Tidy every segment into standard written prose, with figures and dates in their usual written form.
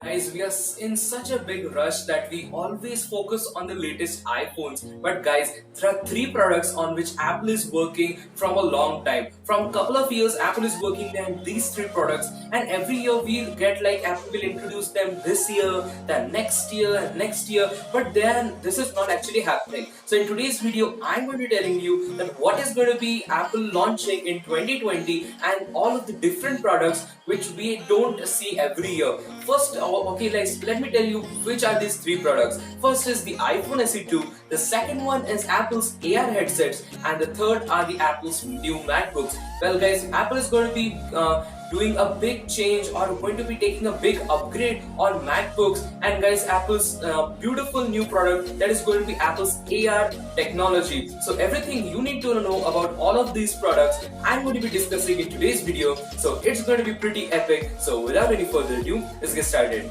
Guys, we are in such a big rush that we always focus on the latest iPhones. But guys, there are three products on which Apple is working from a long time. From a couple of years, Apple is working on these three products, and every year we get like Apple will introduce them this year, then next year, and next year. But then this is not actually happening. So in today's video, I'm going to be telling you that what is going to be Apple launching in 2020 and all of the different products which we don't see every year. First, okay, let me tell you which are these three products. First is the iPhone SE2, the second one is Apple's AR headsets, and the third are the Apple's new MacBooks. Well guys, Apple is going to be doing a big change or going to be taking a big upgrade on MacBooks, and guys, Apple's beautiful new product that is going to be Apple's AR technology. So everything you need to know about all of these products I'm going to be discussing in today's video, so it's going to be pretty epic. So without any further ado, let's get started.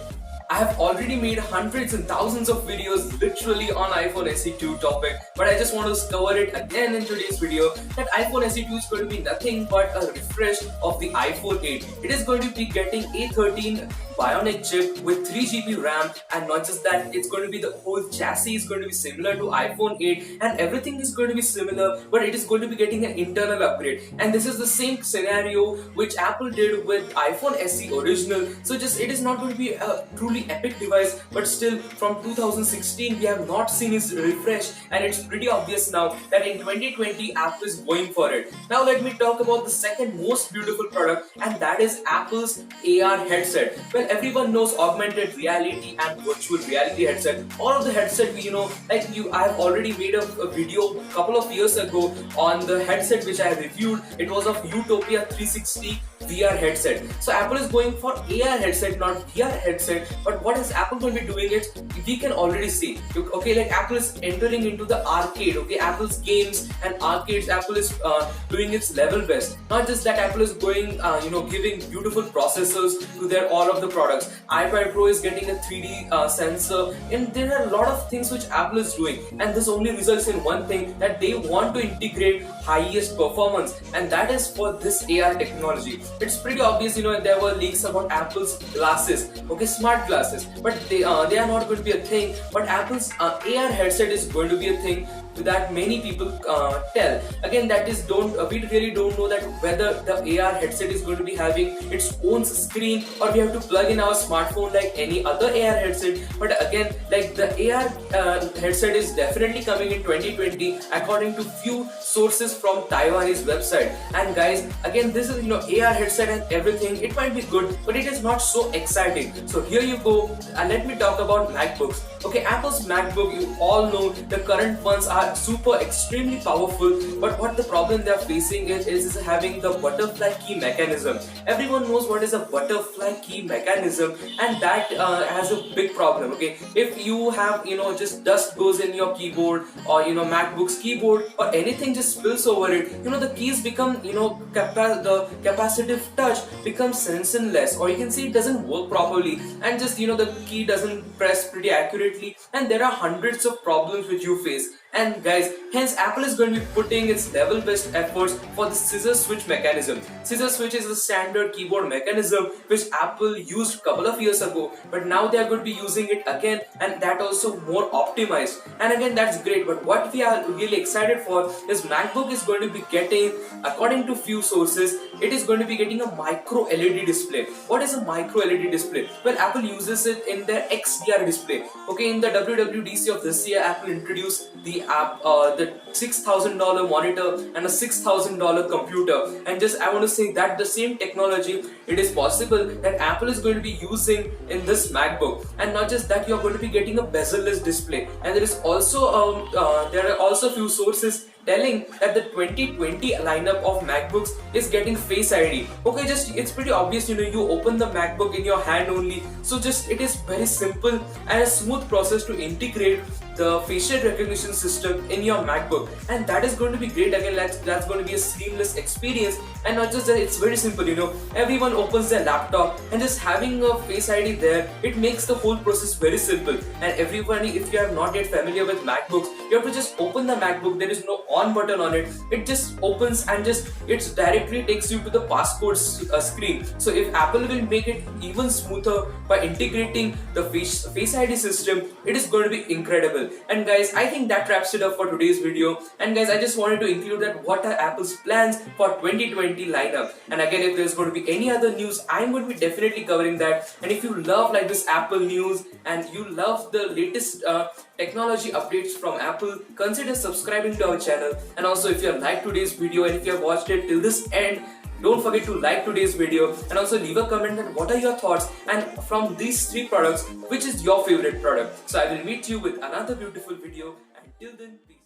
I have already made hundreds and thousands of videos literally on iPhone SE2 topic, but I just want to cover it again in today's video that iPhone SE2 is going to be nothing but a refresh of the iPhone 8. It is going to be getting A13 Bionic chip with 3GB RAM, and not just that, it's going to be the whole chassis is going to be similar to iPhone 8 and everything is going to be similar, but it is going to be getting an internal upgrade. And this is the same scenario which Apple did with iPhone SE original. So just it is not going to be a truly epic device, but still from 2016 we have not seen its refresh, and it's pretty obvious now that in 2020 Apple is going for it. Now let me talk about the second most beautiful product, and that is Apple's AR headset. Well, everyone knows augmented reality and virtual reality headset. All of the headset, I have already made a video a couple of years ago on the headset which I reviewed. It was of Utopia 360 VR headset. So Apple is going for AR headset, not VR headset. But what is Apple going to be doing it? We can already see. Okay, like Apple is entering into the arcade. Okay, Apple's games and arcades. Apple is doing its level best. Not just that, Apple is going, giving beautiful processors to their all of the products. iPad Pro is getting a 3D sensor, and there are a lot of things which Apple is doing. And this only results in one thing, that they want to integrate highest performance, and that is for this AR technology. It's pretty obvious, there were leaks about Apple's glasses, okay, smart glasses, but they are not going to be a thing. But Apple's AR headset is going to be a thing that many people tell. Again, that is we really don't know that whether the AR headset is going to be having its own screen or we have to plug in our smartphone like any other AR headset. But again, like the AR headset is definitely coming in 2020 according to few sources from Taiwanese website. And guys, again, this is AR headset and everything, it might be good, but it is not so exciting. So here you go, and let me talk about MacBooks. Okay, Apple's MacBook, you all know the current ones are super extremely powerful, but what the problem they are facing is having the butterfly key mechanism. Everyone knows what is a butterfly key mechanism, and that has a big problem. Okay, if you have just dust goes in your keyboard, or MacBook's keyboard or anything just spills over it, the keys become the capacitive touch becomes sensorless, or you can see it doesn't work properly, and just the key doesn't press pretty accurately, and there are hundreds of problems which you face. And guys, hence Apple is going to be putting its level best efforts for the scissor switch mechanism. Scissor switch is a standard keyboard mechanism which Apple used a couple of years ago, but now they are going to be using it again, and that also more optimized. And again, that's great, but what we are really excited for is MacBook is going to be getting, according to few sources, it is going to be getting a micro LED display. What is a micro LED display? Well, Apple uses it in their XDR display. Okay, in the WWDC of this year, Apple introduced the $6,000 monitor and a $6,000 computer, and just I want to say that the same technology, it is possible that Apple is going to be using in this MacBook. And not just that, you are going to be getting a bezel-less display, and there is also there are also few sources telling that the 2020 lineup of MacBooks is getting Face ID. Okay, just it's pretty obvious, you open the MacBook in your hand only, so just it is very simple and a smooth process to integrate the facial recognition system in your MacBook, and that is going to be great. Again, that's going to be a seamless experience. And not just that, it's very simple, everyone opens their laptop, and just having a Face ID there, it makes the whole process very simple. And everybody, if you are not yet familiar with MacBooks, you have to just open the MacBook. There is no on button on it. It just opens and it directly takes you to the passport screen. So if Apple will make it even smoother by integrating the Face ID system, it is going to be incredible. And guys, I think that wraps it up for today's video. And guys, I just wanted to include that what are Apple's plans for 2020 lineup. And again, if there's going to be any other news, I'm going to be definitely covering that. And if you love like this Apple news and you love the latest technology updates from Apple, consider subscribing to our channel. And also, if you have liked today's video and if you have watched it till this end, don't forget to like today's video and also leave a comment on what are your thoughts, and from these 3 products, which is your favorite product. So I will meet you with another beautiful video. Until then, peace.